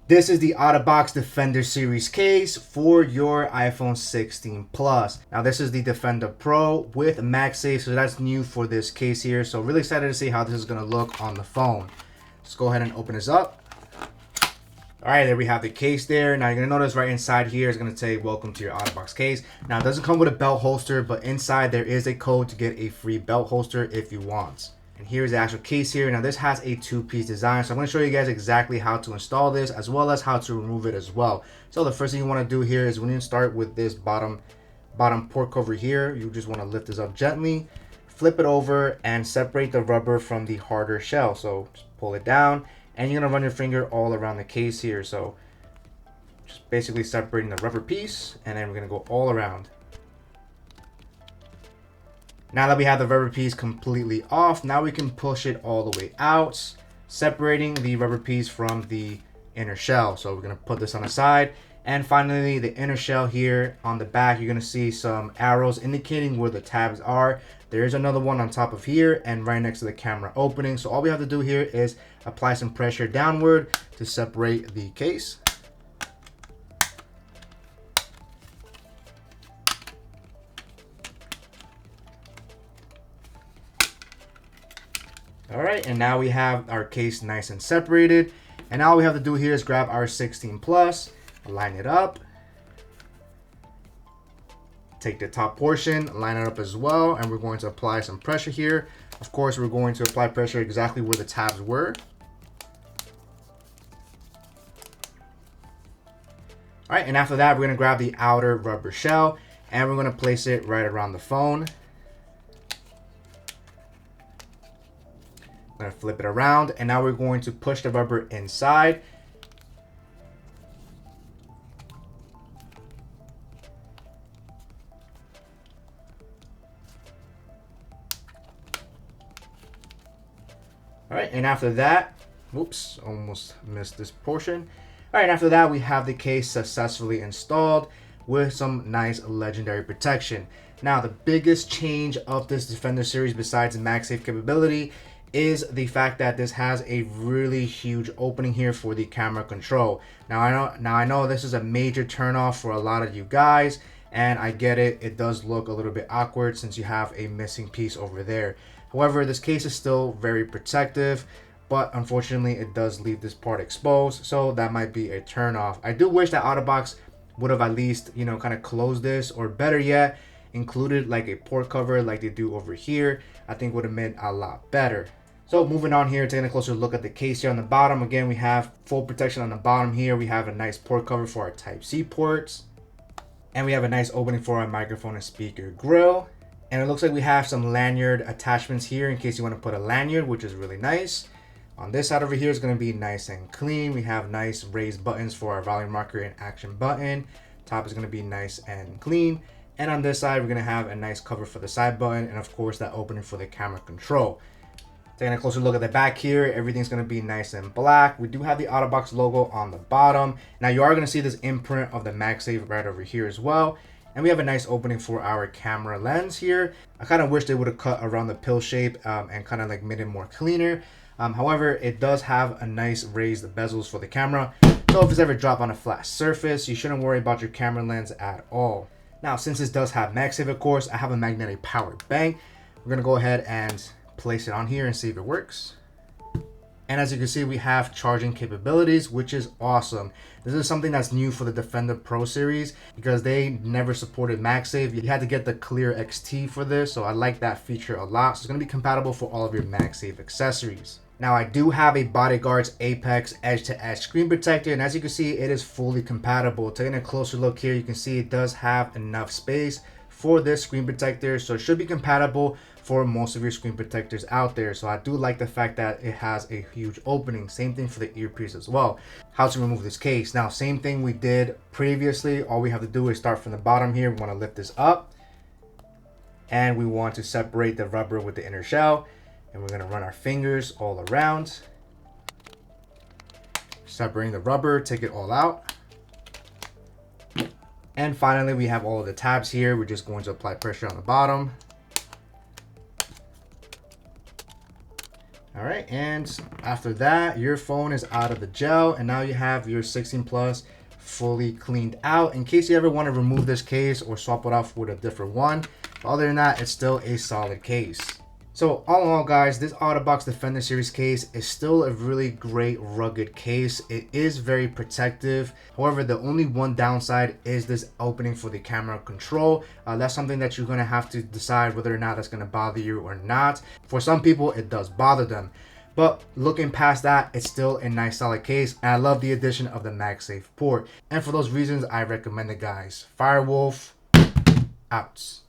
This is the OtterBox Defender Series case for your iPhone 16 Plus. Now this is the Defender Pro with MagSafe, so that's new for this case here. So really excited to see how this is going to look on the phone. Let's go ahead and open this up. All right, there we have the case there. Now you're gonna notice right inside here is gonna say welcome to your OtterBox case. Now it doesn't come with a belt holster, but inside there is a code to get a free belt holster if you want. And here's the actual case here. Now this has a two-piece design, so I'm going to show you guys exactly how to install this as well as how to remove it as well. So the first thing you want to do here is when you start with this bottom port cover here, you just want to lift this up gently, flip it over, and separate the rubber from the harder shell. So just pull it down, and you're going to run your finger all around the case here. So just basically separating the rubber piece, and then we're going to go all around. Now that we have the rubber piece completely off, now we can push it all the way out, separating the rubber piece from the inner shell. So we're going to put this on the side. And finally, the inner shell here on the back, you're going to see some arrows indicating where the tabs are. There is another one on top of here and right next to the camera opening. So all we have to do here is apply some pressure downward to separate the case. All right, and now we have our case nice and separated. And now all we have to do here is grab our 16 Plus, line it up, take the top portion, line it up as well, and we're going to apply some pressure here. Of course, we're going to apply pressure exactly where the tabs were. All right, and after that, we're gonna grab the outer rubber shell and we're gonna place it right around the phone. I'm going to flip it around, and now we're going to push the rubber inside. All right, and after that, whoops, almost missed this portion. All right, after that, we have the case successfully installed with some nice legendary protection. Now, the biggest change of this Defender series besides the MagSafe capability is the fact that this has a really huge opening here for the camera control. Now I know this is a major turnoff for a lot of you guys, and I get it. It does look a little bit awkward since you have a missing piece over there. However, this case is still very protective, but unfortunately it does leave this part exposed, so that might be a turnoff. I do wish that OtterBox would have at least, you know, kind of closed this, or better yet, included like a port cover like they do over here. I think would have made a lot better. So moving on here, taking a closer look at the case here on the bottom. Again, we have full protection on the bottom here. We have a nice port cover for our Type-C ports. And we have a nice opening for our microphone and speaker grill. And it looks like we have some lanyard attachments here in case you want to put a lanyard, which is really nice. On this side over here is going to be nice and clean. We have nice raised buttons for our volume rocker and action button. Top is going to be nice and clean. And on this side, we're going to have a nice cover for the side button, and of course that opening for the camera control. Taking a closer look at the back here, everything's going to be nice and black. We do have the OtterBox logo on the bottom. Now you are going to see this imprint of the MagSafe right over here as well. And we have a nice opening for our camera lens here. I kind of wish they would have cut around the pill shape and kind of like made it more cleaner. However, it does have a nice raised bezels for the camera. So if it's ever dropped on a flat surface, you shouldn't worry about your camera lens at all. Now, since this does have MagSafe, of course, I have a magnetic powered bank. We're going to go ahead and place it on here and see if it works. And as you can see, we have charging capabilities, which is awesome. This is something that's new for the Defender Pro series because they never supported MagSafe. You had to get the Clear XT for this, so I like that feature a lot. So it's going to be compatible for all of your MagSafe accessories. Now I do have a Bodyguard's Apex edge-to-edge screen protector, and as you can see, it is fully compatible. Taking a closer look here, you can see it does have enough space for this screen protector, so it should be compatible for most of your screen protectors out there. So I do like the fact that it has a huge opening. Same thing for the earpiece as well. How to remove this case. Now, same thing we did previously. All we have to do is start from the bottom here. We want to lift this up, and we want to separate the rubber with the inner shell, and we're going to run our fingers all around, separating the rubber, take it all out. And finally, we have all of the tabs here. We're just going to apply pressure on the bottom. All right, and after that, your phone is out of the gel, and now you have your 16 Plus fully cleaned out in case you ever want to remove this case or swap it off with a different one. But other than that, it's still a solid case. So all in all, guys, this OtterBox Defender Series case is still a really great rugged case. It is very protective. However, the only one downside is this opening for the camera control. That's something that you're going to have to decide whether or not that's going to bother you or not. For some people, it does bother them. But looking past that, it's still a nice solid case, and I love the addition of the MagSafe port. And for those reasons, I recommend it, guys. Firewolf, out.